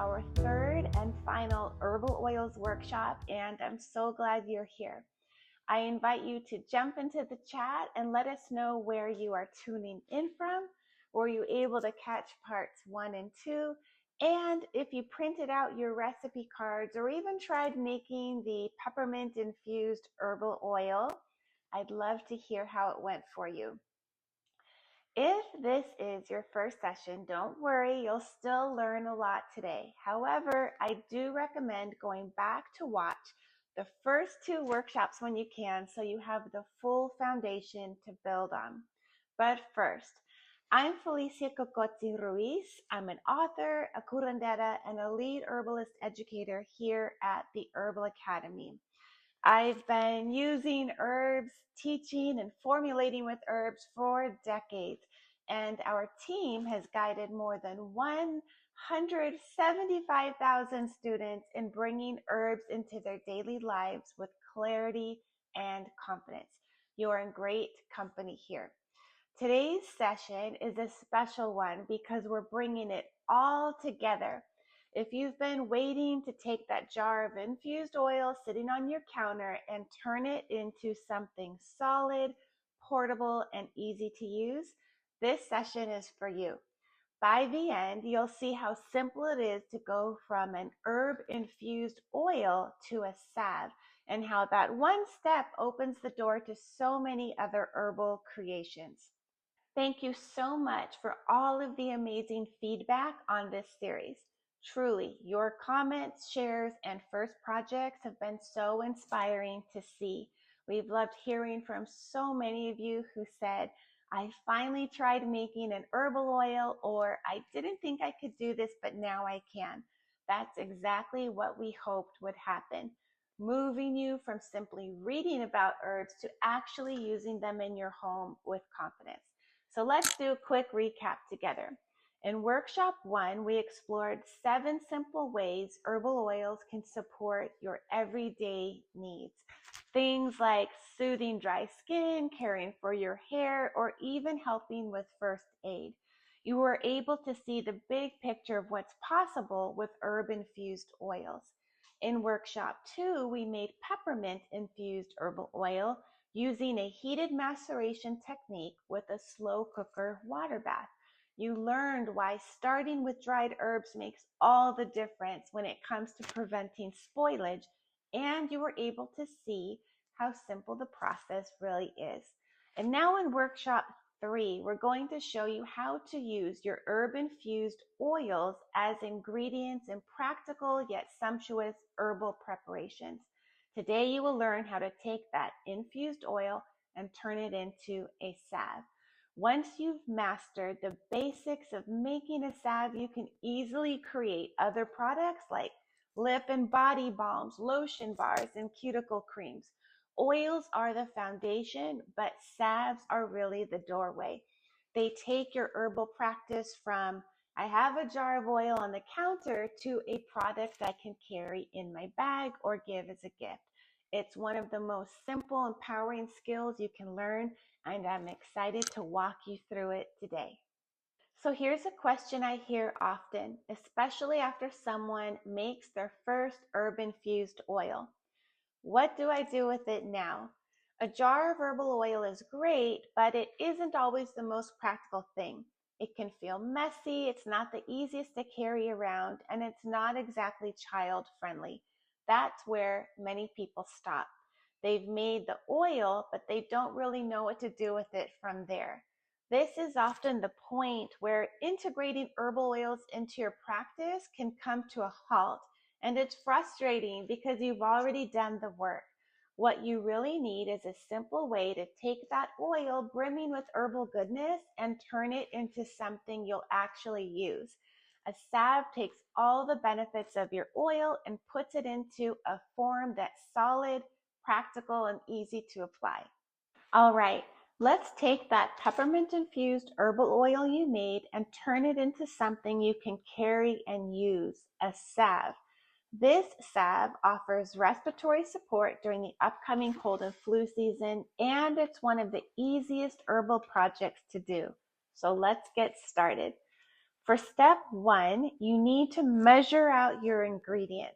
our third and final herbal oils workshop, and I'm so glad you're here. I invite you to jump into the chat and let us know where you are tuning in from. Were you able to catch parts 1 and 2? And if you printed out your recipe cards or even tried making the peppermint infused herbal oil, I'd love to hear how it went for you. If this is your first session, don't worry, you'll still learn a lot today. However, I do recommend going back to watch the first 2 workshops when you can so you have the full foundation to build on. But first, I'm Felicia Cocozzi Ruiz. I'm an author, a curandera, and a lead herbalist educator here at the Herbal Academy. I've been using herbs, teaching, and formulating with herbs for decades, and our team has guided more than 175,000 students in bringing herbs into their daily lives with clarity and confidence. You're in great company here. Today's session is a special one because we're bringing it all together. If you've been waiting to take that jar of infused oil sitting on your counter and turn it into something solid, portable, and easy to use, this session is for you. By the end, you'll see how simple it is to go from an herb-infused oil to a salve, and how that one step opens the door to so many other herbal creations. Thank you so much for all of the amazing feedback on this series. Truly, your comments, shares, and first projects have been so inspiring to see. We've loved hearing from so many of you who said, I finally tried making an herbal oil, or I didn't think I could do this, but now I can. That's exactly what we hoped would happen, moving you from simply reading about herbs to actually using them in your home with confidence. So let's do a quick recap together. In workshop 1, we explored 7 simple ways herbal oils can support your everyday needs. Things like soothing dry skin, caring for your hair, or even helping with first aid. You were able to see the big picture of what's possible with herb-infused oils. In workshop 2, we made peppermint-infused herbal oil using a heated maceration technique with a slow cooker water bath. You learned why starting with dried herbs makes all the difference when it comes to preventing spoilage, and you were able to see how simple the process really is. And now in workshop 3, we're going to show you how to use your herb-infused oils as ingredients in practical yet sumptuous herbal preparations. Today you will learn how to take that infused oil and turn it into a salve. Once you've mastered the basics of making a salve, you can easily create other products like lip and body balms, lotion bars, and cuticle creams. Oils are the foundation, but salves are really the doorway. They take your herbal practice from I have a jar of oil on the counter to a product I can carry in my bag or give as a gift. It's one of the most simple, empowering skills you can learn, and I'm excited to walk you through it today. So here's a question I hear often, especially after someone makes their first herb-infused oil. What do I do with it now? A jar of herbal oil is great, but it isn't always the most practical thing. It can feel messy, it's not the easiest to carry around, and it's not exactly child-friendly. That's where many people stop. They've made the oil, but they don't really know what to do with it from there. This is often the point where integrating herbal oils into your practice can come to a halt. And it's frustrating because you've already done the work. What you really need is a simple way to take that oil brimming with herbal goodness and turn it into something you'll actually use. A salve takes all the benefits of your oil and puts it into a form that's solid, practical, and easy to apply. All right, let's take that peppermint-infused herbal oil you made and turn it into something you can carry and use, a salve. This salve offers respiratory support during the upcoming cold and flu season, and it's one of the easiest herbal projects to do. So let's get started. For step 1, you need to measure out your ingredients.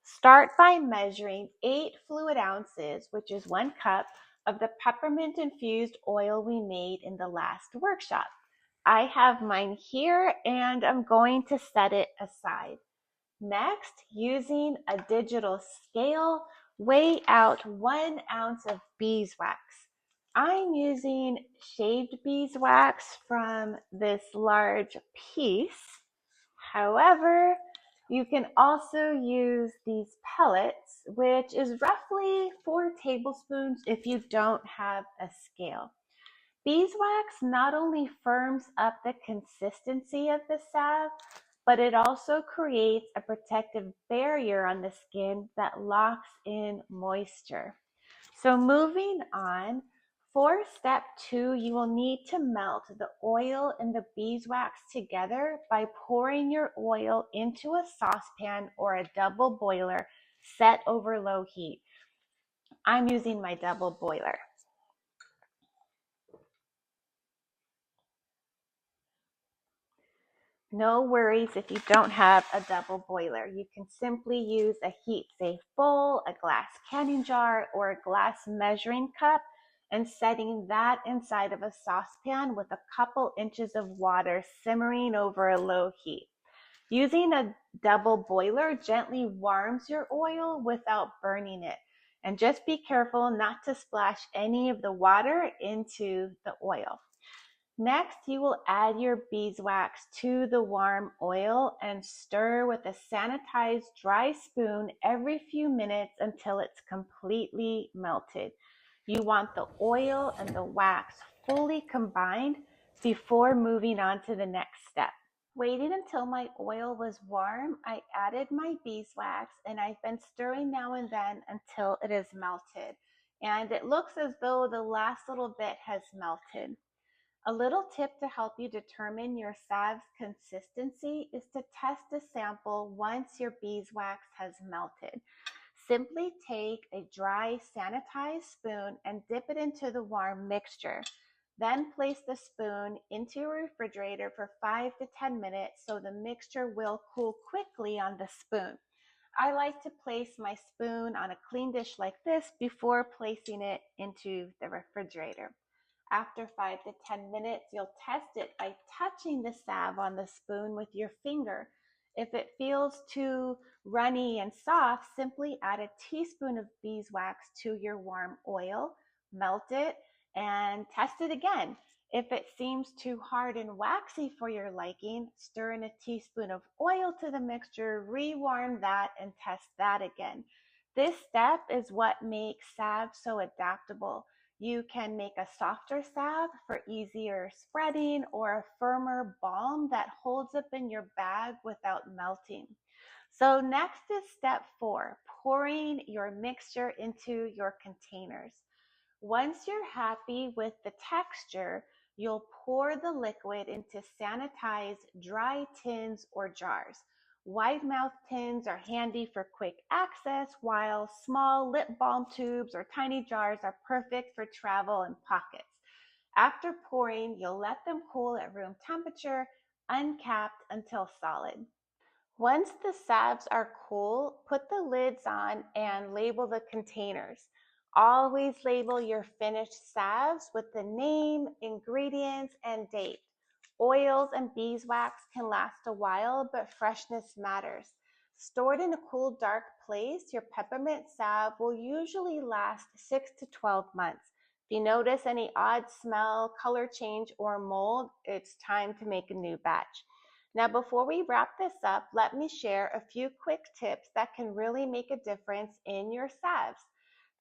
Start by measuring 8 fluid ounces, which is 1 cup, of the peppermint infused oil we made in the last workshop. I have mine here and I'm going to set it aside. Next, using a digital scale, weigh out 1 ounce of beeswax. I'm using shaved beeswax from this large piece. However, you can also use these pellets, which is roughly 4 tablespoons if you don't have a scale. Beeswax not only firms up the consistency of the salve, but it also creates a protective barrier on the skin that locks in moisture. So moving on, for step 2, you will need to melt the oil and the beeswax together by pouring your oil into a saucepan or a double boiler set over low heat. I'm using my double boiler. No worries if you don't have a double boiler. You can simply use a heat-safe bowl, a glass canning jar, or a glass measuring cup, and setting that inside of a saucepan with a couple inches of water simmering over a low heat. Using a double boiler gently warms your oil without burning it. And just be careful not to splash any of the water into the oil. Next, you will add your beeswax to the warm oil and stir with a sanitized dry spoon every few minutes until it's completely melted. You want the oil and the wax fully combined before moving on to the next step. Waiting until my oil was warm, I added my beeswax and I've been stirring now and then until it is melted. And it looks as though the last little bit has melted. A little tip to help you determine your salve's consistency is to test a sample once your beeswax has melted. Simply take a dry, sanitized spoon and dip it into the warm mixture. Then place the spoon into your refrigerator for 5 to 10 minutes so the mixture will cool quickly on the spoon. I like to place my spoon on a clean dish like this before placing it into the refrigerator. After 5 to 10 minutes, you'll test it by touching the salve on the spoon with your finger. If it feels too runny and soft, simply add a teaspoon of beeswax to your warm oil, melt it, and test it again. If it seems too hard and waxy for your liking, stir in a teaspoon of oil to the mixture, rewarm that, and test that again. This step is what makes salve so adaptable. You can make a softer salve for easier spreading or a firmer balm that holds up in your bag without melting. So next is step 4, pouring your mixture into your containers. Once you're happy with the texture, you'll pour the liquid into sanitized dry tins or jars. Wide mouth tins are handy for quick access, while small lip balm tubes or tiny jars are perfect for travel and pockets. After pouring, you'll let them cool at room temperature, uncapped until solid. Once the salves are cool, put the lids on and label the containers. Always label your finished salves with the name, ingredients, and date. Oils and beeswax can last a while, but freshness matters. Stored in a cool, dark place, your peppermint salve will usually last 6 to 12 months. If you notice any odd smell, color change, or mold, it's time to make a new batch. Now, before we wrap this up, let me share a few quick tips that can really make a difference in your salves.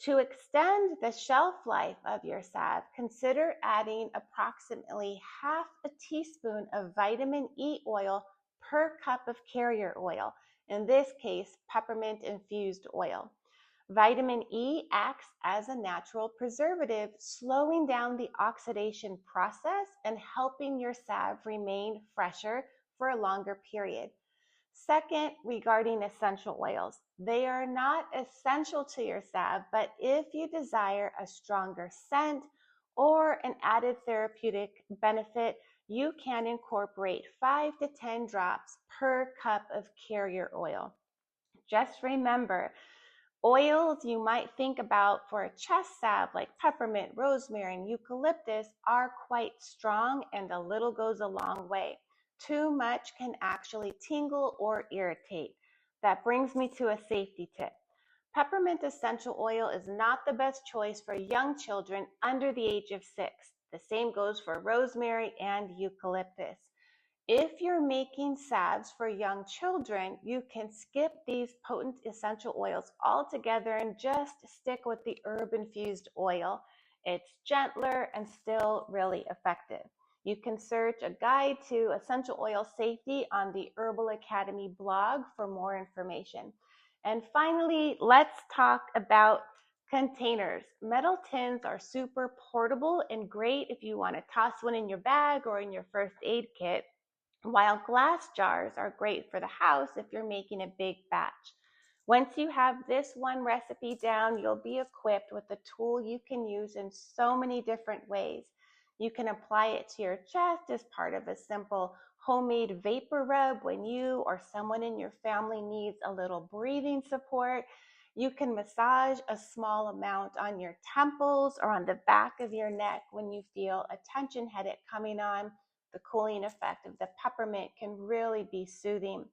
To extend the shelf life of your salve, consider adding approximately half a teaspoon of vitamin E oil per cup of carrier oil, in this case, peppermint infused oil. Vitamin E acts as a natural preservative, slowing down the oxidation process and helping your salve remain fresher for a longer period. Second, regarding essential oils, they are not essential to your salve, but if you desire a stronger scent or an added therapeutic benefit, you can incorporate 5 to 10 drops per cup of carrier oil. Just remember, oils you might think about for a chest salve like peppermint, rosemary, and eucalyptus are quite strong, and a little goes a long way. Too much can actually tingle or irritate. That brings me to a safety tip. Peppermint essential oil is not the best choice for young children under the age of 6. The same goes for rosemary and eucalyptus. If you're making salves for young children, you can skip these potent essential oils altogether and just stick with the herb-infused oil. It's gentler and still really effective. You can search a guide to essential oil safety on the Herbal Academy blog for more information. And finally, let's talk about containers. Metal tins are super portable and great if you want to toss one in your bag or in your first aid kit, while glass jars are great for the house if you're making a big batch. Once you have this one recipe down, you'll be equipped with a tool you can use in so many different ways. You can apply it to your chest as part of a simple homemade vapor rub when you or someone in your family needs a little breathing support. You can massage a small amount on your temples or on the back of your neck when you feel a tension headache coming on. The cooling effect of the peppermint can really be soothing.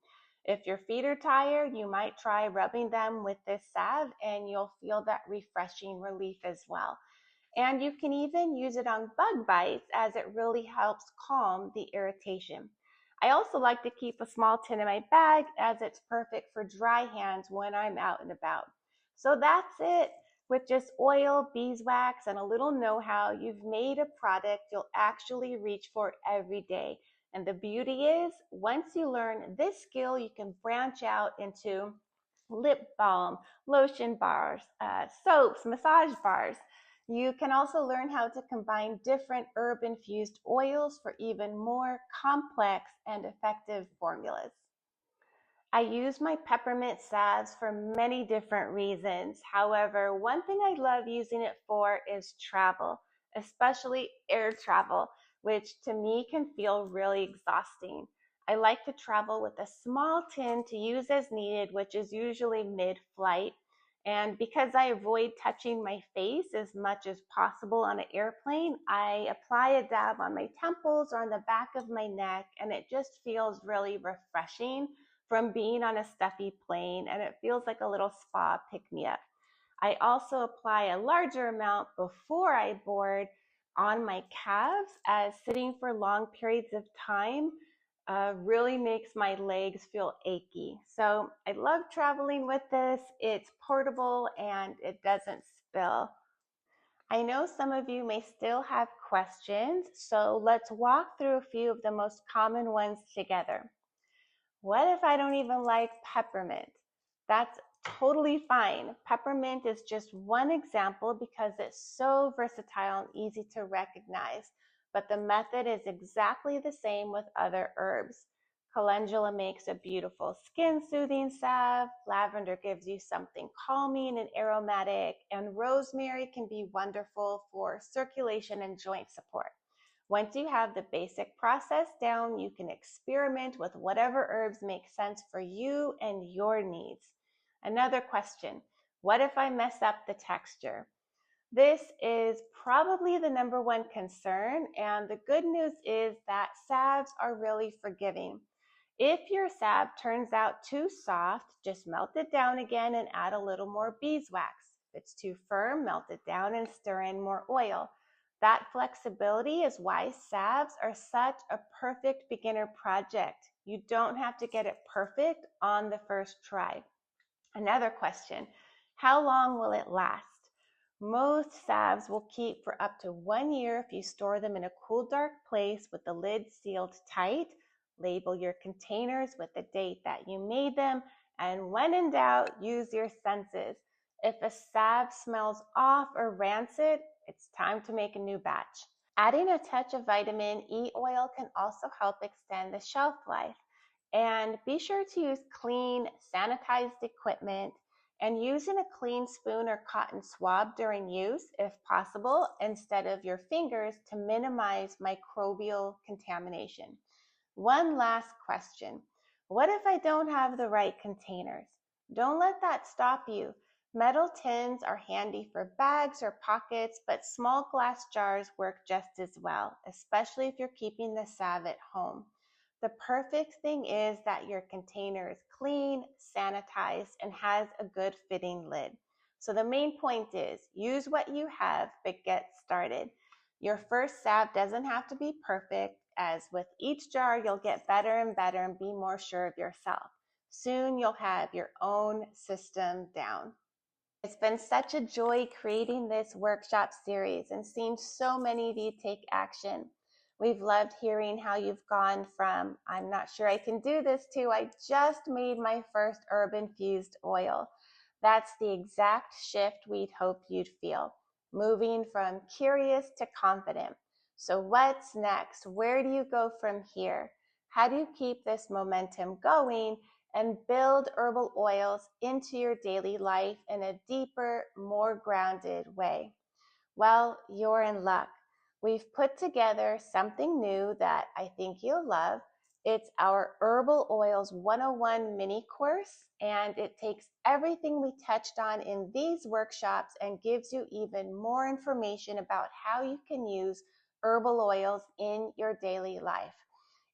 If your feet are tired, you might try rubbing them with this salve and you'll feel that refreshing relief as well. And you can even use it on bug bites, as it really helps calm the irritation. I also like to keep a small tin in my bag, as it's perfect for dry hands when I'm out and about. So that's it. With just oil, beeswax, and a little know-how, you've made a product you'll actually reach for every day. And the beauty is, once you learn this skill, you can branch out into lip balm, lotion bars, soaps, massage bars. You can also learn how to combine different herb-infused oils for even more complex and effective formulas. I use my peppermint salves for many different reasons. However, one thing I love using it for is travel, especially air travel, which to me can feel really exhausting. I like to travel with a small tin to use as needed, which is usually mid-flight. And because I avoid touching my face as much as possible on an airplane, I apply a dab on my temples or on the back of my neck, and it just feels really refreshing from being on a stuffy plane, and it feels like a little spa pick-me-up. I also apply a larger amount before I board on my calves, as sitting for long periods of time really makes my legs feel achy. So I love traveling with this. It's portable and it doesn't spill. I know some of you may still have questions, so let's walk through a few of the most common ones together. What if I don't even like peppermint? That's totally fine. Peppermint is just one example because it's so versatile and easy to recognize, but the method is exactly the same with other herbs. Calendula makes a beautiful skin soothing salve, lavender gives you something calming and aromatic, and rosemary can be wonderful for circulation and joint support. Once you have the basic process down, you can experiment with whatever herbs make sense for you and your needs. Another question, what if I mess up the texture? This is probably the number one concern, and the good news is that salves are really forgiving. If your salve turns out too soft, just melt it down again and add a little more beeswax. If it's too firm, melt it down and stir in more oil. That flexibility is why salves are such a perfect beginner project. You don't have to get it perfect on the first try. Another question, how long will it last? Most salves will keep for up to 1 year if you store them in a cool, dark place with the lid sealed tight. Label your containers with the date that you made them, and when in doubt, use your senses. If a salve smells off or rancid, it's time to make a new batch. Adding a touch of vitamin E oil can also help extend the shelf life. And be sure to use clean, sanitized equipment. and using a clean spoon or cotton swab during use, if possible, instead of your fingers to minimize microbial contamination. One last question. What if I don't have the right containers? Don't let that stop you. Metal tins are handy for bags or pockets, but small glass jars work just as well, especially if you're keeping the salve at home. The perfect thing is that your container is clean, sanitized, and has a good fitting lid. So the main point is use what you have, but get started. Your first salve doesn't have to be perfect, as with each jar, you'll get better and better and be more sure of yourself. Soon you'll have your own system down. It's been such a joy creating this workshop series and seeing so many of you take action. We've loved hearing how you've gone from, I'm not sure I can do this, to I just made my first herb infused oil. That's the exact shift we'd hoped you'd feel, moving from curious to confident. So what's next? Where do you go from here? How do you keep this momentum going and build herbal oils into your daily life in a deeper, more grounded way? Well, you're in luck. We've put together something new that I think you'll love. It's our Herbal Oils 101 mini course, and it takes everything we touched on in these workshops and gives you even more information about how you can use herbal oils in your daily life.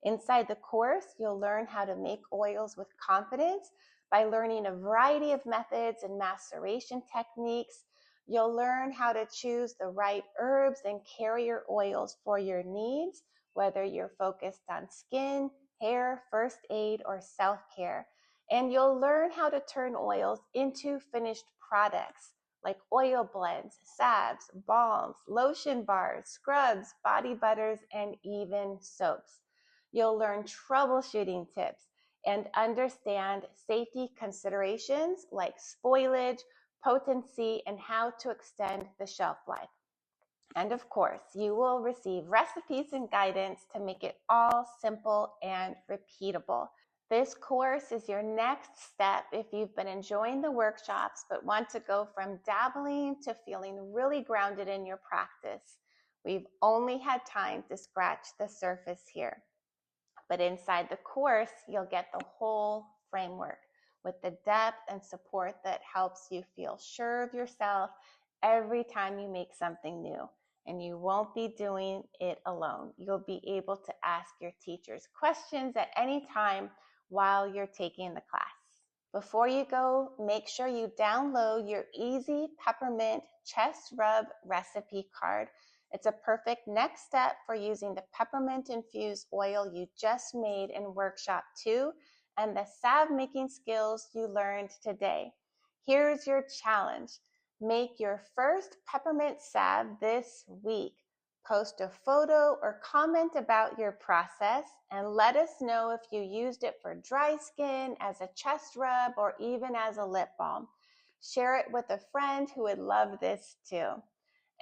Inside the course, you'll learn how to make oils with confidence by learning a variety of methods and maceration techniques. You'll learn how to choose the right herbs and carrier oils for your needs, whether you're focused on skin, hair, first aid, or self-care. And you'll learn how to turn oils into finished products like oil blends, salves, balms, lotion bars, scrubs, body butters, and even soaps. You'll learn troubleshooting tips and understand safety considerations like spoilage, potency, and how to extend the shelf life. And of course, you will receive recipes and guidance to make it all simple and repeatable. This course is your next step if you've been enjoying the workshops but want to go from dabbling to feeling really grounded in your practice. We've only had time to scratch the surface here. But inside the course, you'll get the whole framework with the depth and support that helps you feel sure of yourself every time you make something new. And you won't be doing it alone. You'll be able to ask your teachers questions at any time while you're taking the class. Before you go, make sure you download your easy peppermint chest rub recipe card. It's a perfect next step for using the peppermint infused oil you just made in workshop 2 and the salve making skills you learned today. Here's your challenge. Make your first peppermint salve this week. Post a photo or comment about your process and let us know if you used it for dry skin, as a chest rub, or even as a lip balm. Share it with a friend who would love this too.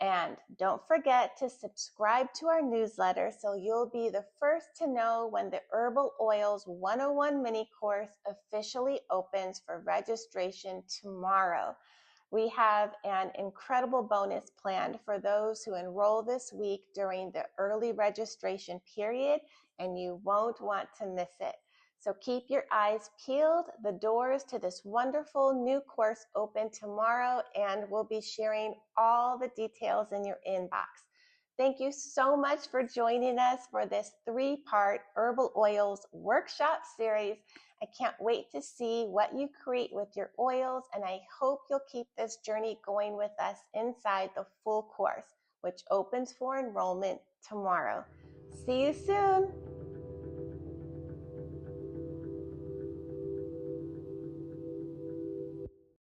And don't forget to subscribe to our newsletter so you'll be the first to know when the Herbal Oils 101 mini course officially opens for registration tomorrow. We have an incredible bonus planned for those who enroll this week during the early registration period, and you won't want to miss it. So keep your eyes peeled. The doors to this wonderful new course open tomorrow, and we'll be sharing all the details in your inbox. Thank you so much for joining us for this 3-part Herbal Oils workshop series. I can't wait to see what you create with your oils, and I hope you'll keep this journey going with us inside the full course, which opens for enrollment tomorrow. See you soon.